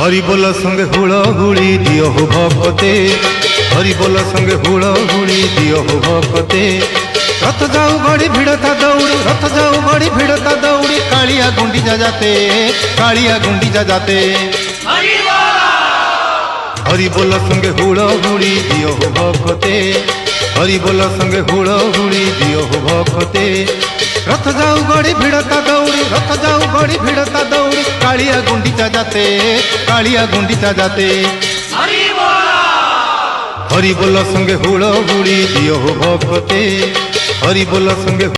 हरि बोल संगे हुड़हुड़ी दियो हो भक्ते, हरि बोल संगे हुड़हुड़ी दियो हो भक्ते। रथ जाऊ गड़ी भिड़ता दौड़ी, रथ जाऊ गड़ी भिड़ता दौड़ी, कालिया गुंडीचा जाते, कालिया गुंडीचा जाते। हरि बोल संगे हुड़हुड़ी दियो हो भक्ते, हरि बोल संगे हुड़हुड़ी दियो हो भक्ते। रथ जाऊ गड़ी भिड़ता दौड़ी, रथ जाऊ गड़ी भिड़ता दौड़ी, कालिया गुंडीचा जाते, कालिया गुंडीचा जाते। हरि बोल संगे हुड़हुड़ी दियो हो भक्ते, हरि बोल संगे